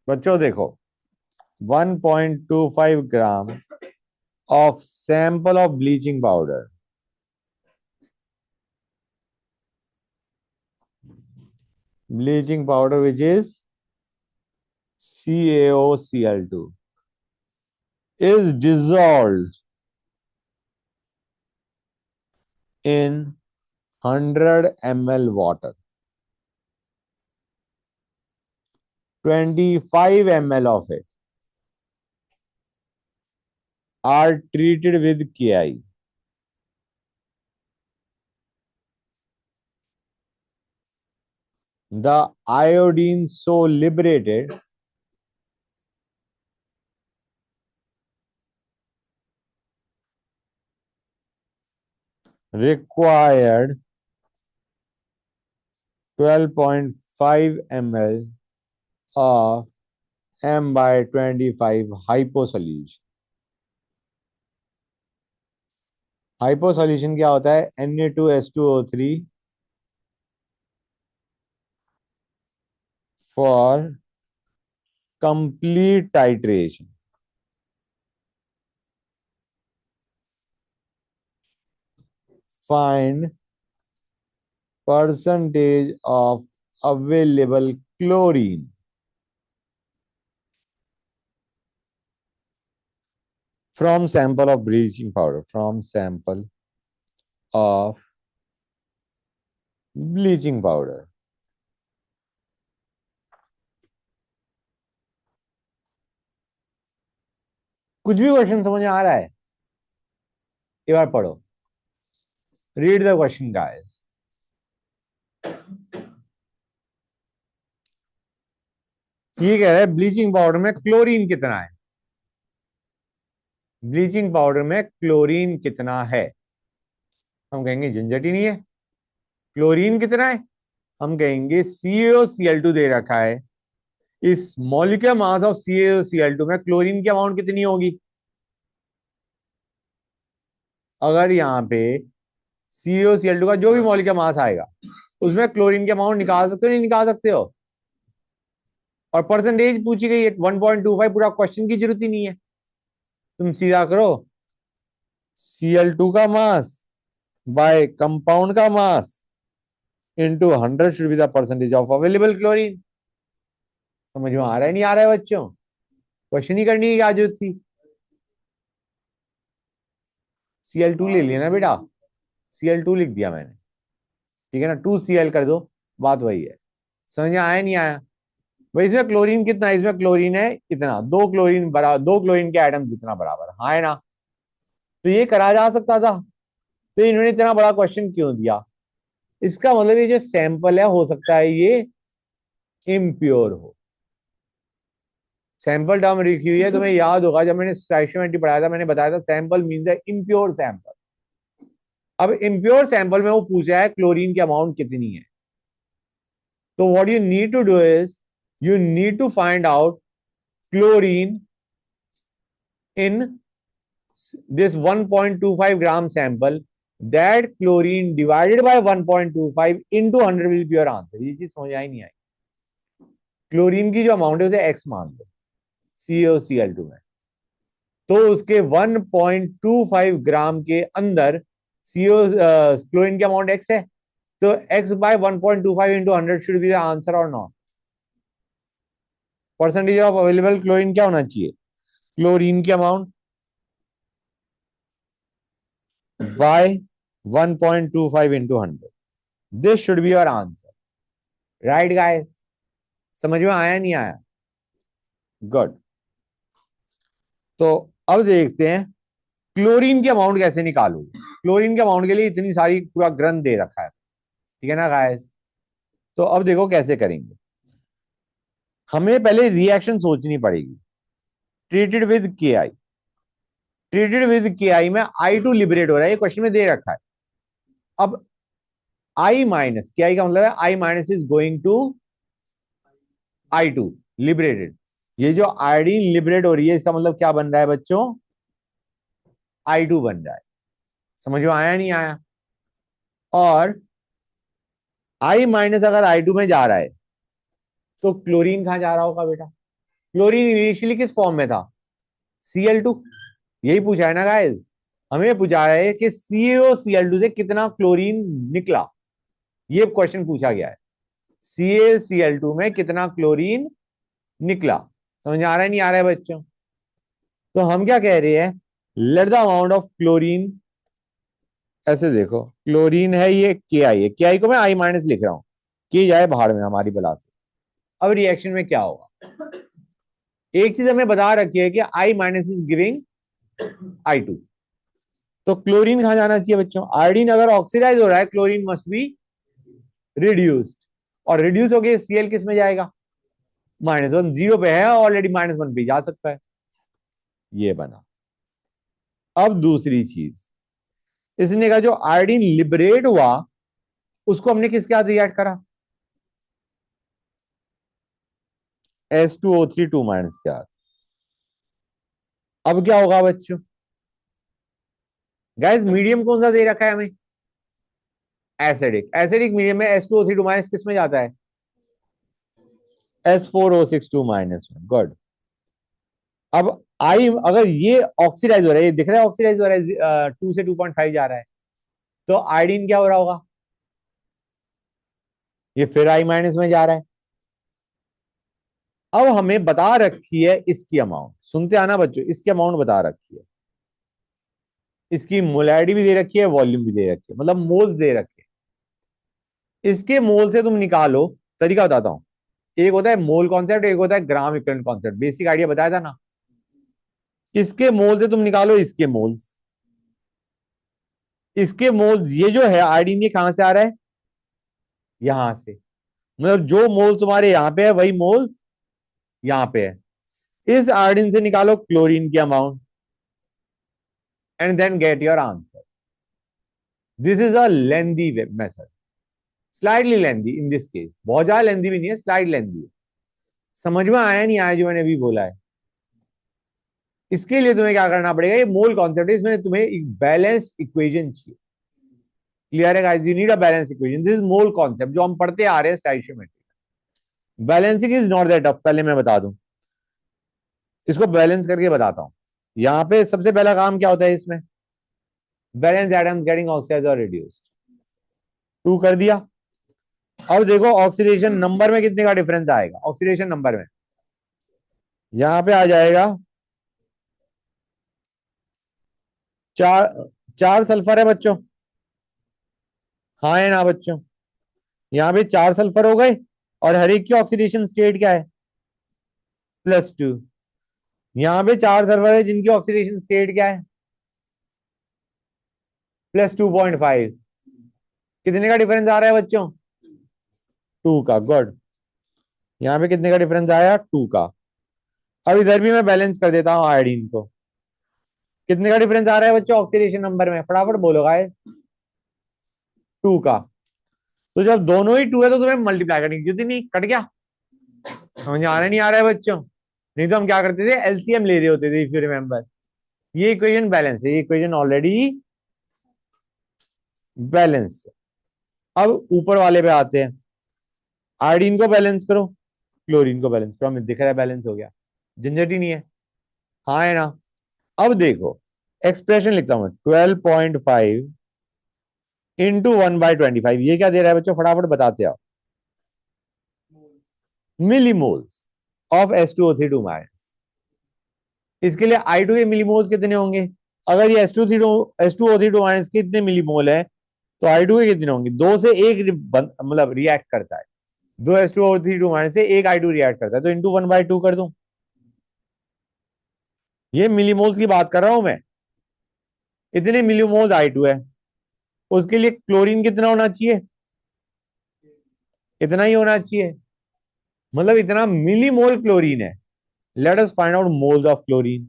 बच्चों देखो, 1.25 ग्राम of sample of bleaching powder, which is CaOCl2, is dissolved in 100 ml water. 25 ml of it are treated with KI. The iodine so liberated required 12.5 ml of M by 25 hypo solution. Hypo solution क्या होता है? Na2H2O3 for complete titration. Find percentage of available chlorine from sample of bleaching powder. From sample of bleaching powder. कुछ भी question समझ में आ रहा है? एक बार पढ़ो. Read the question guys. ये कह रहा है ब्लीचिंग पाउडर में क्लोरीन कितना है. ब्लीचिंग पाउडर में क्लोरीन कितना है? हम कहेंगे झंझट ही नहीं है. क्लोरीन कितना है? हम कहेंगे CaOCl2 दे रखा है. इस मॉलिक्यूलर मास ऑफ CaOCl2 में क्लोरीन की अमाउंट कितनी होगी? अगर यहाँ पे CaOCl2 का जो भी मॉलिक्यूलर मास आएगा उसमें क्लोरीन की अमाउंट निकाल सकते हो नहीं निकाल सकते हो? और परसेंटेज पूछी गई है 1.25. पूरा क्वेश्चन की जरूरत ही नहीं है. तुम सीधा करो Cl2 का मास बाय कंपाउंड का mass into 100 should be the percentage of available chlorine. समझ में आ रहा है नहीं आ रहा है बच्चों? क्वेश्चन ही करनी की क्या जरूरत थी? Cl2 ले लिया ना बेटा. Cl2 लिख दिया मैंने. ठीक है ना. 2Cl कर दो. बात वही है. समझ में आया नहीं आया? भाई इसमें क्लोरीन कितना है? इसमें क्लोरीन है इतना. दो क्लोरीन के एटम जितना बराबर. हाँ है ना? तो ये करा जा सकता था. तो इन्होंने इतना बड़ा क्वेश्चन क्यों दिया? इसका मतलब ये जो सैंपल है हो सकता है ये इम्प्योर हो. सैंपल टर्म लिखी हुई है. तुम्हें याद होगा जब मैंने स्टाइशियोमेट्री पढ़ाया था मैंने बताया था सैंपल मींस है इम्प्योर सैंपल. अब इम्प्योर सैंपल में वो पूछा है क्लोरीन की अमाउंट कितनी है. तो what you need to do is you need to find out chlorine in this 1.25 gram sample. That chlorine divided by 1.25 into 100 will be your answer. ये चीज समझ आई नहीं आई? क्लोरीन की जो अमाउंट है उसे x मान लो CaOCl2 में. तो उसके 1.25 ग्राम के अंदर CO क्लोरीन की अमाउंट x है. तो x by 1.25 into 100 should be the answer or not? Percentage of available chlorine क्या होना चाहिए? क्लोरीन की amount by 1.25 into 100. This should be your answer. Right guys? समझ में आया नहीं आया? गुड. तो अब देखते हैं क्लोरीन की अमाउंट कैसे निकालोगे. क्लोरीन के अमाउंट के लिए इतनी सारी पूरा ग्रंथ दे रखा है. ठीक है ना गाइस? तो अब देखो कैसे करेंगे. हमें पहले रिएक्शन सोचनी पड़ेगी. Treated with KI. Treated with KI में I2 लिबरेट हो रहा है. ये क्वेश्चन में दे रखा है. अब I माइनस KI का मतलब है I minus is going to I2 liberated. ये जो आयोडीन लिबरेट हो रही है इसका मतलब क्या बन रहा है बच्चों? I2 बन रहा है. समझ में आया नहीं आया? और I माइनस अगर I2 में जा रहा है तो क्लोरीन कहां जा रहा होगा बेटा? क्लोरीन इनिशियली किस फॉर्म में था? Cl2। यही पूछा है ना गाइस, हमें पूछा है कि CaCl2 से कितना क्लोरीन निकला, ये क्वेश्चन पूछा गया है। CaCl2 में कितना क्लोरीन निकला। समझ आ रहा है नहीं आ रहा है बच्चों? तो हम क्या कह रहे हैं, let the amount of chlorine, ऐसे देखो क्लोरीन है ये के आई को मैं आई माइनस लिख रहा हूं, के जाए बाहर में हमारी बला से। अब रिएक्शन में क्या होगा, एक चीज हमें बता रखी है कि आई माइनस इज गिविंग I2। तो क्लोरीन कहां जाना चाहिए बच्चों, आयोडीन अगर ऑक्सीडाइज हो रहा है क्लोरीन मस्ट बी रिड्यूस्ड, और रिड्यूस हो गया Cl किस में जाएगा, -1, जीरो पे है ऑलरेडी, -1 पे जा सकता है, ये बना। अब दूसरी चीज, इसने कहा जो आयोडीन लिबरेट हुआ उसको हमने किसके साथ रिएक्ट करा, H2O3 2 माइनस के साथ। अब क्या होगा बच्चों, गैस मीडियम कौन सा दे रखा है हमें, एसिडिक। एसिडिक मीडियम में H2O3 2 माइनस किस में जाता है, S4O6 2 माइनस में। गुड। अब आई अगर ये ऑक्सीडाइज हो रहा है, ये दिख रहा है ऑक्सीडाइज हो रहा है, 2 से 2.5 जा रहा है, तो आयोडीन क्या हो रहा होगा, ये फिर आई माइनस में जा रहा है। अब हमें बता रखी है इसकी अमाउंट, सुनते आना बच्चों, इसकी अमाउंट बता रखी है, इसकी मोलैरिटी भी दे रखी है, वॉल्यूम भी दे रखी है, मतलब मोल्स दे रखे हैं। इसके मोल से तुम निकालो, तरीका बताता हूं, एक होता है मोल कॉन्सेप्ट, एक होता है gram equivalent concept, basic idea बताया था ना। इसके मोल से तुम निकालो इसके मोल्स, इसके मोल्स, ये जो है आयोडीन ये कहां से आ रहा है, यहां से, मतलब जो मोल तुम्हारे यहां पे है वही मोल्स यहां पे है। इस आयोडीन से निकालो क्लोरीन की amount and then get your answer. This is a lengthy method, slightly lengthy in this case, बहुत ज्यादा लेंदी भी नहीं है, स्लाइड लेंदी है। समझ में आया नहीं आया जो मैंने अभी बोला है? इसके लिए तुम्हें क्या करना पड़ेगा, ये मोल कॉन्सेप्ट है, इसमें तुम्हें एक बैलेंस्ड इक्वेशन चाहिए। क्लियर है guys, you need a balance equation, this is mole concept जो हम पढ़ते आ रहे हैं stoichiometry. Balancing is not that tough, पहले मैं बता दूं, इसको बैलेंस करके बताता हूं। यहां पे सबसे पहला काम क्या होता है इसमें, बैलेंस एटम्स गेटिंग ऑक्साइड और रिड्यूस्ड, 2 कर दिया। अब देखो ऑक्सीडेशन नंबर में कितने का डिफरेंस आएगा, ऑक्सीडेशन नंबर में यहां पे आ जाएगा 4, 4 सल्फर है बच्चों, हाँ है ना बच्चों, यहां पे 4 सल्फर हो गए, और हर एक की ऑक्सीडेशन स्टेट क्या है, +2। यहां पे 4 सल्फर है जिनकी ऑक्सीडेशन स्टेट क्या है, +2.5। कितने का डिफरेंस आ रहा है बच्चों, 2 का। गुड, यहाँ पे कितने का डिफरेंस आया, 2 का। अब इधर भी मैं बैलेंस कर देता हूँ आयोडीन को, कितने का डिफरेंस आ रहा है बच्चों ऑक्सीडेशन नंबर में, फटाफट बोलो गाइस, 2 का। तो जब दोनों ही 2 है तो तुम्हें मल्टीप्लाई करने की जरूरत नहीं, कट गया। समझ आ रहा नहीं आ रहा है बच्चों, नहीं तो हम क्या करते थे, एलसीएम ले रहे होते थे, इफ यू रिमेंबर। ये इक्वेशन बैलेंस है, ये इक्वेशन ऑलरेडी बैलेंस है। अब ऊपर वाले पे आते हैं, आयोडीन को बैलेंस करो, क्लोरीन को बैलेंस करो, हमें दिख रहा है बैलेंस हो गया, झंझट ही नहीं है, हाँ है ना। अब देखो एक्सप्रेशन लिखता हूं, 12.5 इंटू 1/25, ये क्या दे रहा है बच्चों, फटाफट बताते आओ, मिलीमोल्स ऑफ H2O3 2 माइनस। इसके लिए I2 के मिलीमोल्स कितने होंगे, अगर ये H2O3 2 माइनस कितने मिलीमोल है, तो I2 के कितने होंगे, 2 से 1 मतलब रिएक्ट करता है, 2 H2O3 2 माइनस से 1 I2 रिएक्ट करता है, तो इंटू 1/2 कर दूं। ये मिलीमोल्स की बात कर रहा हूं मैं, इतने मिलीमोल्स I2 है, उसके लिए क्लोरीन कितना होना चाहिए, इतना ही होना चाहिए, मतलब इतना मिलीमोल क्लोरीन है। Let us find out moles of chlorine,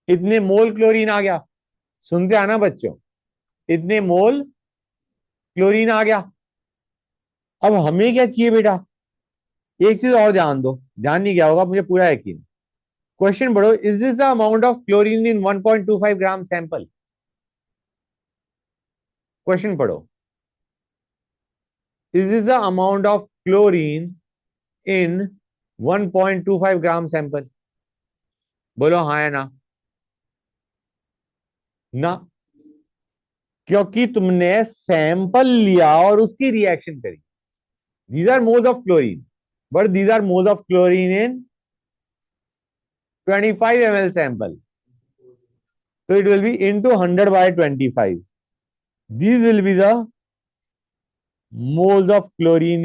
इतने मोल क्लोरीन आ गया, सुनते आना बच्चों, इतने मोल क्लोरीन आ गया। अब हमें क्या चाहिए बेटा, एक चीज और ध्यान दो, ध्यान नहीं गया होगा मुझे पूरा यकीन। क्वेश्चन पढ़ो, is this the amount of chlorine in 1.25 gram sample. Question पढ़ो, is this the amount of chlorine in 1.25 gram sample? बोलो हाँ या ना? ना, क्योंकि तुमने सैंपल लिया और उसकी रिएक्शन करी. These are moles of chlorine, but these are moles of chlorine in 25 ml sample. So it will be into 100 by 25. These will be the moles of chlorine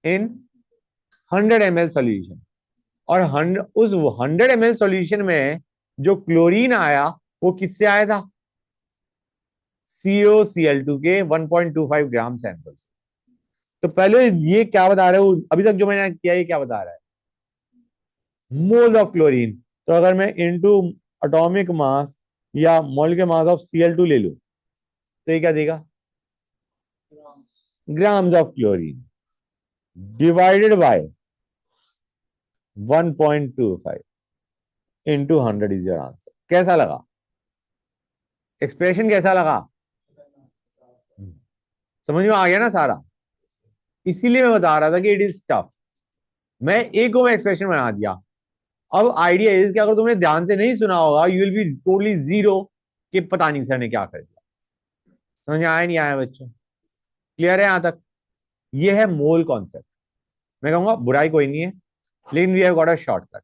in 100 ml solution. और 100, उस 100 ml solution में जो chlorine आया वो किससे आया था? COCl2 के 1.25 ग्राम सैंपल. तो पहले ये क्या बता रहे हो, अभी तक जो मैंने किया ये क्या बता रहा है? Mole of chlorine. तो अगर मैं इनटू एटॉमिक मास या मॉलिक्यूलर मास ऑफ Cl2 ले लूं तो ये क्या देगा? Grams of chlorine divided by 1.25 into 100 is your answer. कैसा लगा एक्सप्रेशन? कैसा लगा? समझ में आ गया ना सारा? इसीलिए मैं बता रहा था कि इट इज टफ. मैं एक को मैं एक्सप्रेशन बना दिया. अब आइडिया इज कि अगर तुमने ध्यान से नहीं सुना होगा you will be totally zero कि पता नहीं सर ने क्या कर दिया. समझ में आया नहीं आया बच्चों? क्लियर है यहां तक? ये है मोल कॉन्सेप्ट. मैं कहूंगा बुराई कोई नहीं है, लेकिन we have got a shortcut.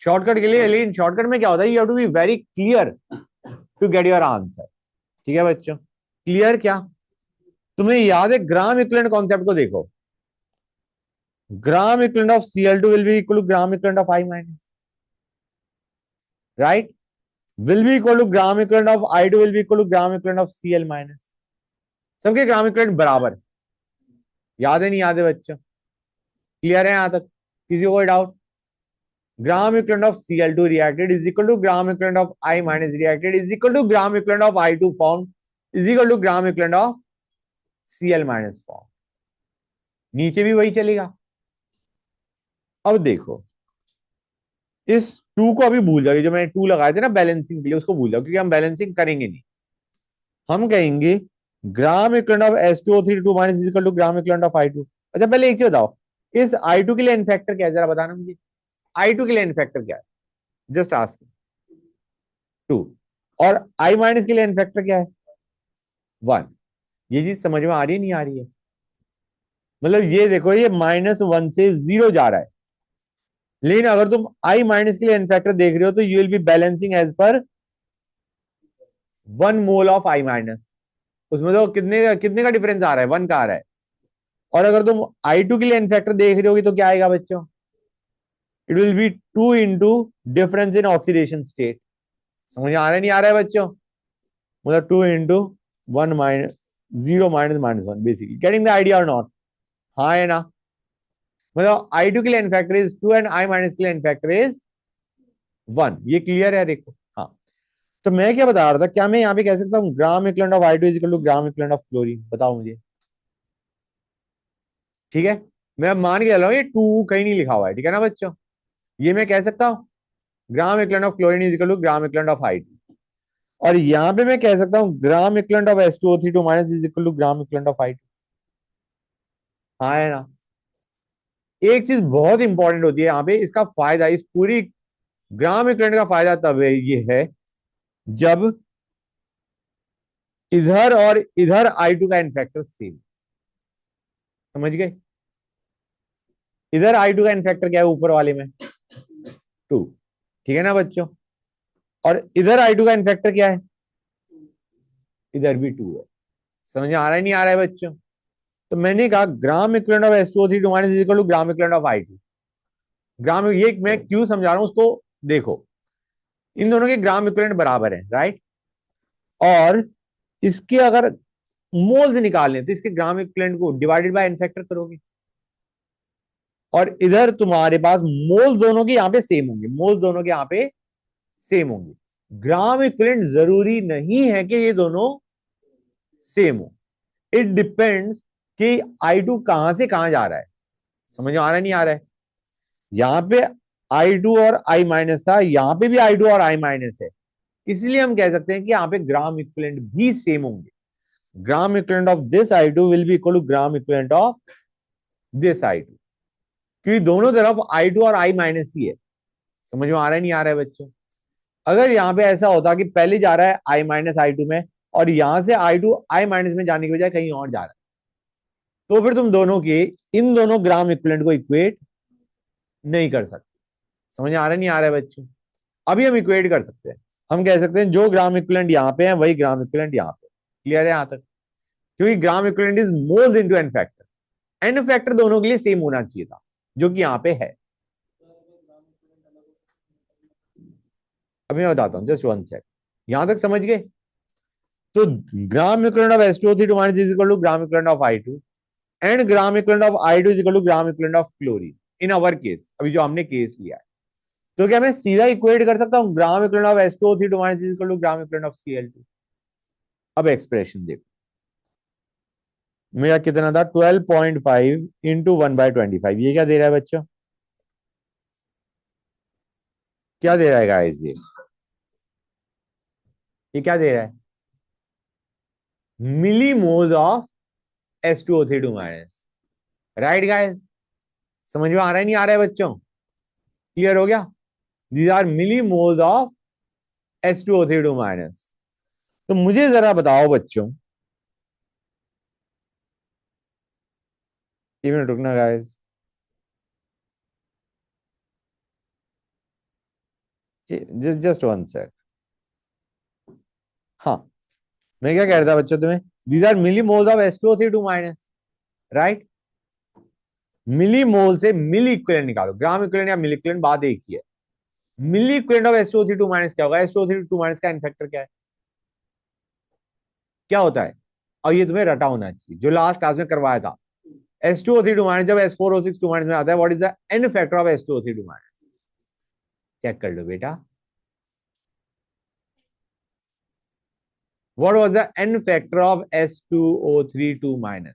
Shortcut के लिए, लेकिन शॉर्टकट में क्या होता है, you have to be very clear to get your answer. ठीक है बच्चों? क्लियर क्या? तुम्हें याद है ग्राम इक्विवेलेंट कॉन्सेप्ट को देखो. Gram equivalent of Cl2 will be equal to gram equivalent of I minus, right? Will be equal to gram equivalent of I2 will be equal to gram equivalent of Cl minus. सबके gram equivalent बराबर. याद है नहीं याद है बच्चों? Clear है यहां तक? किसी को कोई doubt? gram equivalent of Cl2 reacted is equal to gram equivalent of I minus reacted is equal to gram equivalent of I2 formed is equal to gram equivalent of Cl minus formed. नीचे भी वही चलेगा. अब देखो इस to को अभी भूल जाओ, जो मैंने टू लगाए थे ना बैलेंसिंग के लिए उसको भूल जाओ, क्योंकि हम बैलेंसिंग करेंगे नहीं. हम कहेंगे gram equivalent of H2O3 minus is equal to gram equivalent of I2. अच्छा पहले एक चीज बताओ, इस I2 के लिए एन फैक्टर क्या है जरा बताना मुझे. I2 के लिए एन फैक्टर क्या है? Just ask. 2. और I माइनस के लिए एन फैक्टर क्या है? 1. ये चीज समझ में आ रही है नहीं आ रही है? मतलब ये देखो ये -1 से 0 जा रहा है, लेकिन अगर तुम I माइनस के लिए एन फैक्टर देख रहे हो तो you will be balancing as per 1 mole of I minus. उसमें तो कितने का डिफरेंस आ रहा है? 1 का आ रहा है. और अगर तुम I2 के लिए एन फैक्टर देख रहे होगी तो क्या आएगा बच्चों? It will B 2 into difference in oxidation state. समझ आ रहा है नहीं आ रहा है बच्चों? मतलब 2 into 1 minus 0 minus -1 basically. Getting the idea और नॉट? हाँ है ना? मतलब I2 के लिए n factor is 2 and I minus के लिए एन फैक्टर इज 1. ये क्लियर है? देखो हाँ. तो मैं क्या बता रहा था, क्या मैं यहाँ पे कह सकता हूँ gram equivalent of I2 is equal to gram equivalent of chlorine? बताओ मुझे. ठीक है, मैं अब मान के चल रहा हूँ ये 2 कहीं नहीं लिखा हुआ है, ठीक है ना बच्चों? ये मैं कह सकता हूँ gram equivalent of chlorine is equal to gram equivalent of I2. और यहाँ पे मैं कह सकता हूँ gram equivalent of H2O3 minus is equal to gram equivalent of I2. हाँ है ना? एक चीज बहुत इंपॉर्टेंट होती है यहाँ पे, इसका फायदा, इस पूरी ग्राम इक्विवेलेंट का फायदा तब है ये है जब इधर और इधर I2 का इनफैक्टर सेम. समझ गए? इधर I2 का इनफैक्टर क्या है ऊपर वाले में? 2. ठीक है ना बच्चों? और इधर I2 का इनफैक्टर क्या है? इधर भी 2 है. समझ में आ रहा है नहीं आ रहा है बच्चों? तो मैंने कहा gram equivalent of H2O3 minus is equal to gram equivalent of I2. Gram, ये मैं क्यों समझा रहा हूं उसको देखो. इन दोनों के ग्राम इक्विवेलेंट बराबर है, राइट? और इसके अगर मोल्स निकालने तो इसके ग्राम इक्विवेलेंट को डिवाइडेड बाय एन फैक्टर करोगे, और इधर तुम्हारे पास मोल्स दोनों के यहाँ पे सेम होंगे. मोल्स दोनों के यहाँ पे सेम होंगे. ग्राम इक्विवेलेंट जरूरी नहीं है कि ये दोनों सेम हो. इट डिपेंड्स कि I2 कहां से कहां जा रहा है. समझ में आ रहा है नहीं आ रहा है? यहां पे I2 और I माइनस था, यहां पे भी I2 और I माइनस है. इसलिए हम कह सकते हैं कि यहाँ पे ग्राम इक्विवेलेंट भी सेम होंगे. Gram equivalent of this I2 will be equal to gram equivalent of this I2, क्योंकि दोनों तरफ I2 और I माइनस ही है। समझ में आ रहा है नहीं आ रहा है बच्चों? अगर यहाँ पे ऐसा होता कि पहले जा रहा है I माइनस I2 में, और यहां से I2 I माइनस में जाने की बजाय कहीं और जा रहा है, तो फिर तुम दोनों के इन दोनों ग्राम इक्विवेलेंट को इक्वेट नहीं कर सकते। समझ आ रहा है नहीं आ रहा है बच्चों? अभी हम इक्वेट कर सकते हैं। हम कह सकते हैं जो ग्राम इक्विवेलेंट यहाँ पे है वही ग्राम इक्विवेलेंट यहाँ पे। क्लियर है यहां तक? क्योंकि gram equivalent is moles into n factor. N factor दोनों के लिए सेम होना चाहिए था, जो कि यहाँ पे है। अभी मैं बताता हूँ, जस्ट वन सेक। यहां तक समझ गए? तो gram equivalent of H2O3 minus is equal to gram equivalent of I2, and gram equivalent of I2 is equal to gram equivalent of chlorine in our case. अभी जो हमने केस लिया है, तो क्या मैं सीधा इक्वेट कर सकता हूँ gram equivalent of H2O3 minus is equal to gram equivalent of Cl2? अब एक्सप्रेशन देखो, मेरा कितना था 12.5 इंटू 1/25। ये क्या दे रहा है बच्चों? क्या दे रहा है गाइस? ये क्या दे रहा है? Milli moles of H2O3 minus. Right guys? समझ में आ रहा है नहीं आ रहा है बच्चों? क्लियर हो गया? These are milli moles of H2O3 minus. तो मुझे जरा बताओ बच्चों, एक मिनट रुकना गाइस, जस्ट वन सेक। हाँ, मैं क्या कह रहा था बच्चों तुम्हें? These are milli moles of H2O3 minus, right? Milli mole से मिली इक्विवेलेंट निकालो। ग्राम इक्विवेलेंट या मिली इक्विवेलेंट बात एक ही है। मिली इक्विवेलेंट ऑफ H2O3 माइनस क्या होगा? H2O3 माइनस का इनफैक्टर क्या है? क्या होता है? और ये तुम्हें रटा होना चाहिए, जो लास्ट क्लास में करवाया था। H2O3 माइनस जब H4O6 माइनस में आता है, what is the n factor of H2O3 minus? Check कर लो बेटा, what was the n factor of H2O3 minus?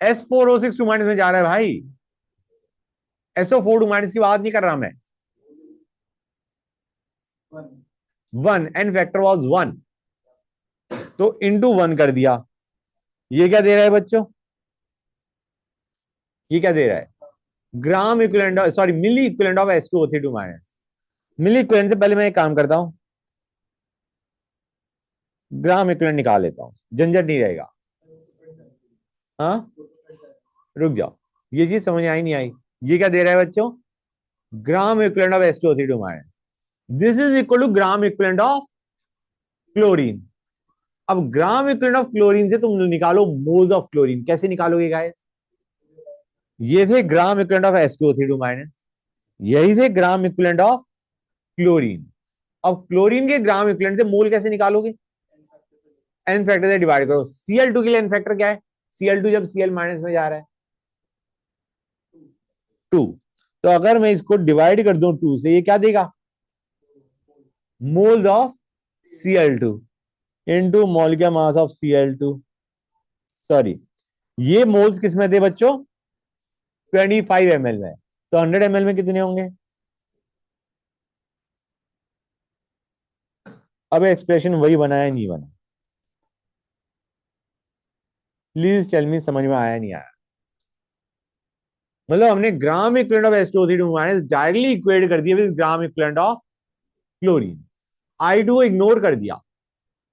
S4O6 minus में जा रहा है भाई। SO4 माइनस की बात नहीं कर रहा मैं। 1, एन फैक्टर वॉज 1, तो इंटू 1 कर दिया। ये क्या दे रहा है बच्चों? ये क्या दे रहा है? Gram equivalent, sorry milli equivalent of H2O3 minus. Milli equivalent से पहले मैं एक काम करता हूं, ग्राम इक्विवेलेंट निकाल लेता हूं, झंझट नहीं रहेगा। हाँ, रुक जाओ, ये चीज समझ आई नहीं आई? ये क्या दे रहा है बच्चों? Gram equivalent of H2O3 minus, this is equal to gram equivalent of chlorine. अब ग्राम इक्विवेलेंट ऑफ क्लोरीन से तुम निकालो मोल्स ऑफ क्लोरीन। कैसे निकालोगे गाइस? ये थे ग्राम इक्विवेलेंट ऑफ H2O3 माइनस, यही थे ग्राम इक्विवेलेंट ऑफ क्लोरीन। अब क्लोरीन के ग्राम इक्विवेलेंट से मोल कैसे निकालोगे? एन फैक्टर से डिवाइड करो। Cl2 के लिए एन फैक्टर क्या है? Cl2 जब Cl माइनस में जा रहा है 2, तो अगर मैं इसको डिवाइड कर दूं 2 से, ये क्या देगा? Moles of Cl2 into molecular mass of Cl2। Sorry, ये मोल्स किस में थे बच्चों? 25 ml में, तो 100 ml में कितने होंगे? अब एक्सप्रेशन वही बनाया नहीं बना? प्लीज टेल मी, समझ में आया नहीं आया? मतलब हमने ग्राम equivalent of H2O3 minus directly equate कर दिया with gram equivalent of chlorine. I2 को इग्नोर कर दिया,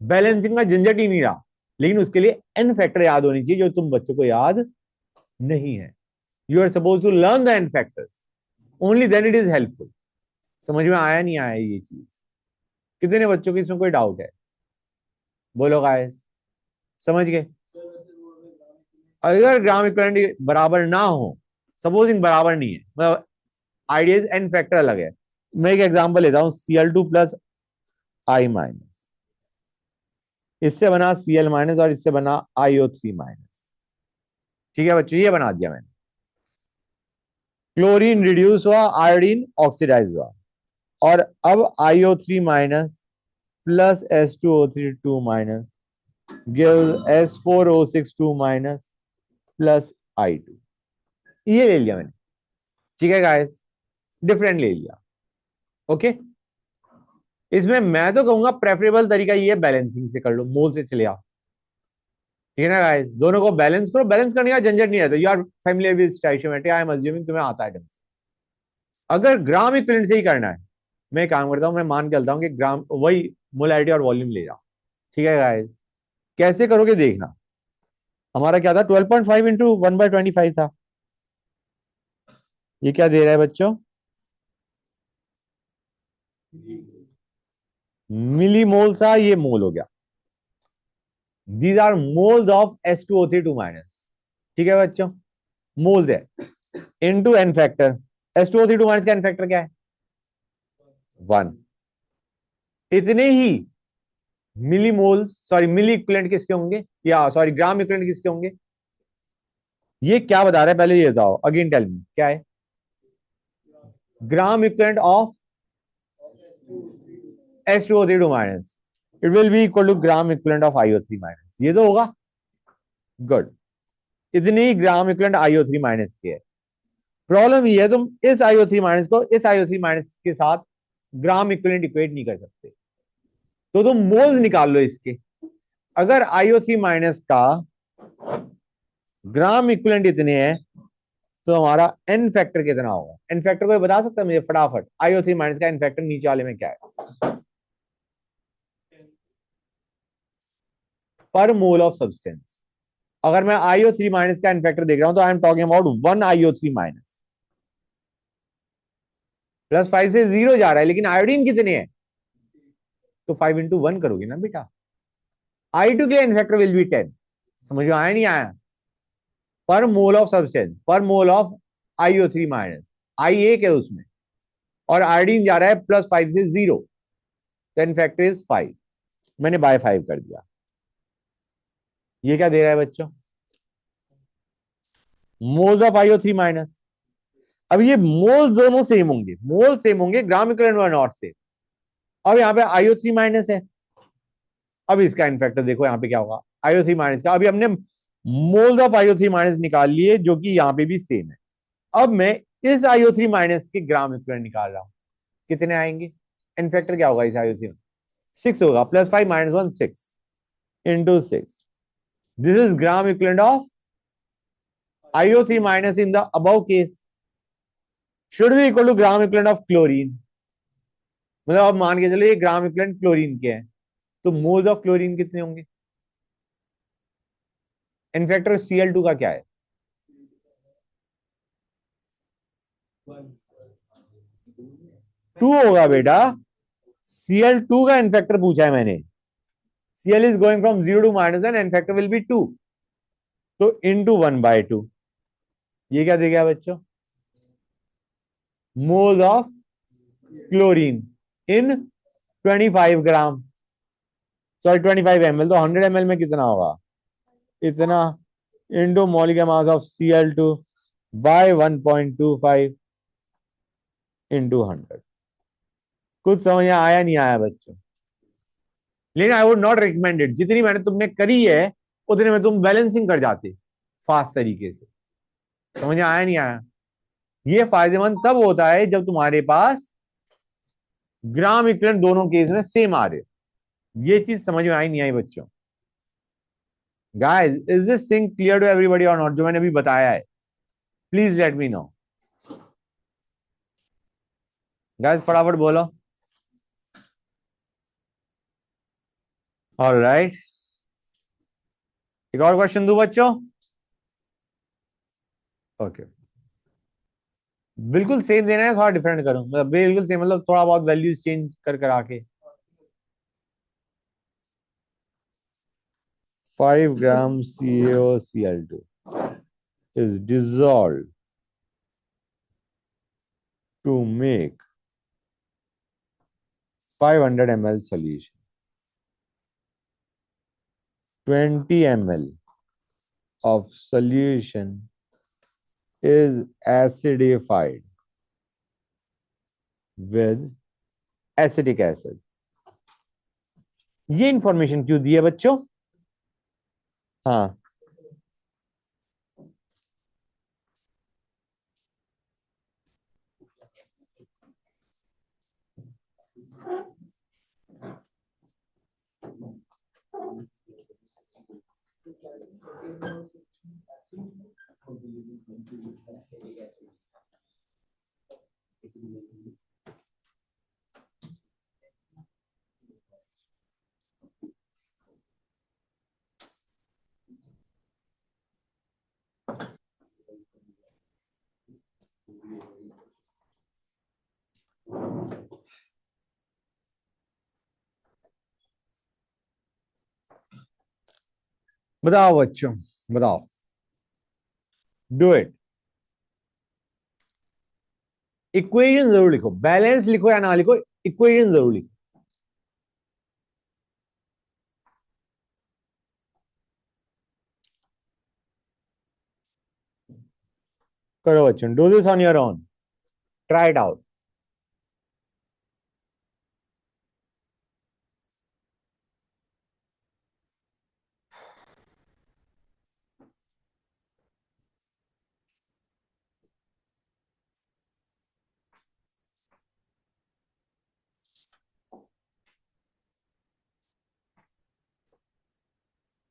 बैलेंसिंग का झंझट ही नहीं रहा। लेकिन उसके लिए एन फैक्टर याद होनी चाहिए, जो तुम बच्चों को याद नहीं है। You are suppose to learn the n factors, only then it is helpful. समझ में आया नहीं आया ये चीज? कितने बच्चों को इसमें कोई डाउट है? बोलो गाइस, समझ गए? अगर ग्राम इक्विवेलेंट बराबर ना हो, सपोजिंग बराबर नहीं है, मतलब आइडिया एन फैक्टर अलग है। मैं एक एग्जांपल लेता हूं, Cl2 प्लस I माइनस, इससे बना Cl माइनस और इससे बना IO3 माइनस। ठीक है बच्चों, ये बना दिया मैंने। क्लोरीन रिड्यूस हुआ, आयोडीन ऑक्सीडाइज हुआ, और अब IO3 minus plus S2O3 minus gives S4O6 minus plus I2। ये ले लिया मैंने। ठीक है गाइस, डिफरेंट ले लिया। ओके, इसमें मैं तो कहूंगा प्रेफरेबल तरीका ये है, बैलेंसिंग से कर लो, मोल से चले आओ। ठीक है ना गाइस, दोनों को बैलेंस करो, बैलेंस करने का झंझट नहीं रहता। You are familiar with stoichiometry, I am assuming तुम्हें आता है ढंग से। अगर ग्राम इक्विवेलेंट से ही करना है, मैं काम करता हूं, मैं मान के चलता हूं कि ग्राम वही मोलैरिटी और वॉल्यूम ले जाओ। ठीक है गाइस, कैसे करोगे देखना। हमारा क्या था, 12.5 इंटू 1/25 था। ये क्या दे रहा है बच्चों, मिली मोल सा, ये मोल हो गया। These are moles of S2O3 minus. ठीक है बच्चों, मोल्स है into n factor. S2O3 minus का एन फैक्टर क्या है, 1। इतने ही milli moles, sorry milli equivalent किसके होंगे, या सॉरी ग्राम इक्विवेलेंट किसके होंगे। ये क्या बता रहा है पहले ये बताओ, अगेन टेल मी क्या है। Gram equivalent of S2O3 minus, it will be equal to gram equivalent of IO3 minus, ये तो होगा। गुड, इतनी ही ग्राम इक्विवेलेंट IO3 माइनस के है। प्रॉब्लम ये है, तुम इस IO3 माइनस को इस IO3 माइनस के साथ ग्राम इक्विवेलेंट इक्वेट नहीं कर सकते, तो तुम मोल्स निकाल लो इसके। अगर IO3 माइनस का ग्राम इक्विवेलेंट इतने हैं, तो हमारा एन फैक्टर कितना होगा। एन फैक्टर कोई बता सकता है मुझे फटाफट, IO3 माइनस का एन फैक्टर नीचे वाले में क्या है, पर मोल ऑफ सब्सटेंस। अगर मैं IO3 माइनस का एन फैक्टर देख रहा हूं, तो I am talking about 1 IO3 minus. +5 से 0 जा रहा है, लेकिन आयोडीन कितने हैं, तो 5 × 1 करोगे ना बेटा। I2 के एन फैक्टर विल बी 10। समझ में आया नहीं आया, पर मोल ऑफ सब्सटेंस, पर मोल ऑफ IO3 माइनस। आई एक है उसमें, और आयोडीन जा रहा है +5 से 0, तो एन फैक्टर इज 5। मैंने बाय 5 कर दिया। ये क्या दे रहा है बच्चों, मोल्स ऑफ IO3 माइनस। अब ये मोल्स दोनों सेम होंगे, मोल सेम होंगे, ग्राम इक्विवेलेंट और नॉट सेम। अब यहाँ पे IO3 माइनस है। अब इसका इनफैक्टर देखो यहाँ पे क्या होगा, IO3 माइनस का। अभी हमने मोल्स ऑफ IO3 माइनस निकाल लिए, जो कि यहाँ पे भी सेम है। अब मैं इस IO3 माइनस के ग्राम इक्विवेलेंट निकाल रहा हूं, कितने आएंगे। इनफैक्टर क्या होगा इस IO3 में, 6 होगा, +5 - 1 6 into 6। This is gram equivalent of IO3 minus in the above case, should be equal to gram equivalent of chlorine. मतलब अब मान के चलो ये ग्राम इक्विवेलेंट क्लोरीन के हैं, तो मोल्स ऑफ क्लोरीन कितने होंगे। इनफैक्टर Cl2 का क्या है, 2 होगा बेटा। Cl2 का इनफैक्टर पूछा है मैंने। Cl is going from 0 to -1, and factor will be 2, तो into 1/2। ये क्या दे गया बच्चों, moles of chlorine in 25 gram, sorry 25 ml, तो 100 ml में कितना होगा, इतना, into molecular mass of Cl2 by 1.25 into 100। कुछ समझ में आया नहीं आया बच्चों, लेकिन आई वुड नॉट रिकमेंडेड, जितनी मैंने तुमने करी है उतने में तुम बैलेंसिंग कर जाते फास्ट तरीके से। समझ में आया नहीं आया, ये फायदेमंद तब होता है जब तुम्हारे पास ग्राम इक्विवेलेंट दोनों केस में सेम आ रहे हो। ये चीज समझ में आई नहीं आई बच्चों। Guys, is this thing clear to everybody और नॉट, जो मैंने अभी बताया है, please let me know. Guys फटाफट बोलो। ऑलराइट, एक और क्वेश्चन दूं बच्चों। ओके, बिल्कुल सेम देना है, थोड़ा डिफरेंट करूं, मतलब बिल्कुल सेम मतलब थोड़ा बहुत वैल्यूज चेंज कर कर आके। 5 ग्राम CaOCl2 is dissolved to make 500 ml solution. 20 ml of solution is acidified with acetic acid. ये इंफॉर्मेशन क्यों दी है बच्चों, हाँ, बताओ बच्चों, बताओ, डू इट। इक्वेशन जरूर लिखो, बैलेंस लिखो या ना लिखो, इक्वेशन जरूर लिखो। करो बच्चों, do this on your own, try it out.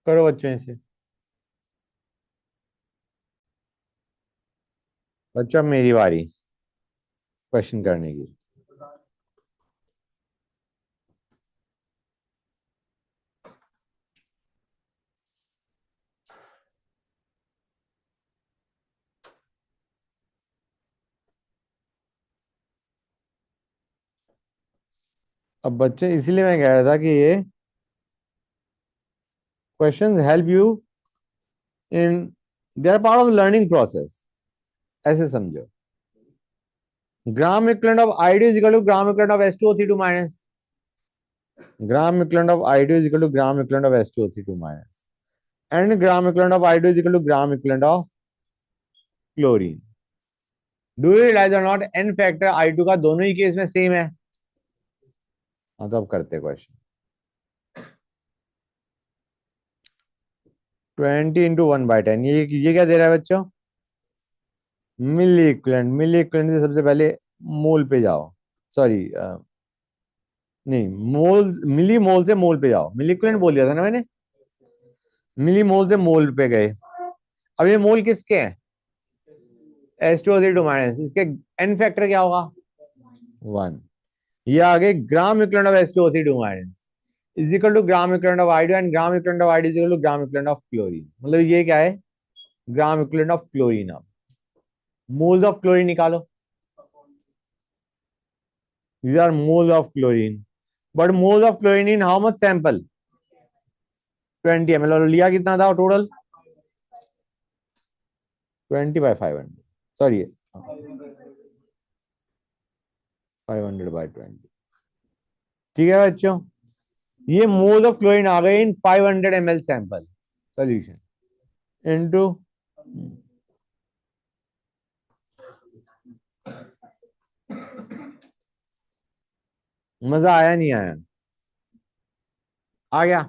करो बच्चों इसे। बच्चों अब मेरी बारी क्वेश्चन करने की। अब बच्चे इसीलिए मैं कह रहा था कि ये questions help you in, they are part of learning process, ऐसे समझो। Gram equivalent of I2 is equal to gram equivalent of H2O3 minus, gram equivalent of I2 is equal to gram equivalent of H2O3 minus, and gram equivalent of I2 is equal to gram equivalent of chlorine. Do you realise और not n factor I2 का दोनों ही case में same है। हाँ तो अब करते question. 20 × 1/10, ये क्या दे रहा है बच्चों? मिली इक्विवेलेंट। मिली इक्विवेलेंट से सबसे पहले मोल पे जाओ, सॉरी नहीं, मोल, मिली मोल से मोल पे जाओ, मिली इक्विवेलेंट बोल दिया था ना मैंने, मिली मोल से मोल पे गए। अब ये मोल किसके हैं? H2O3 माइनस, इसके एन फैक्टर क्या होगा? 1। ये आगे gram equivalent of H2O3 minus is equal to gram equivalent of I2, and gram equivalent of I2 is equal to gram equivalent of chlorine. मतलब ये क्या है? Gram equivalent of chlorine. अब मोल्स ऑफ क्लोरीन निकालो, these are moles of chlorine, but moles of chlorine in how much sample? 20 ml। और लिया कितना था टोटल? 20/500, सॉरी 500/20। ठीक है बच्चों, ये मोल्स ऑफ क्लोरीन आ गए इन 500 ml सैंपल सोल्यूशन इनटू, मजा आया नहीं आया? आ गया?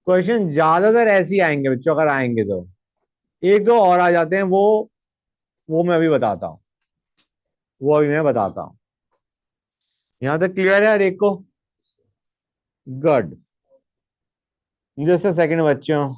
क्वेश्चन ज्यादातर ऐसे ही आएंगे बच्चों, अगर आएंगे तो। एक दो और आ जाते हैं, वो मैं अभी बताता हूँ, वो अभी मैं बताता हूँ। यहां तक क्लियर है हर एक को? गुड। जैसे सेकंड बच्चों,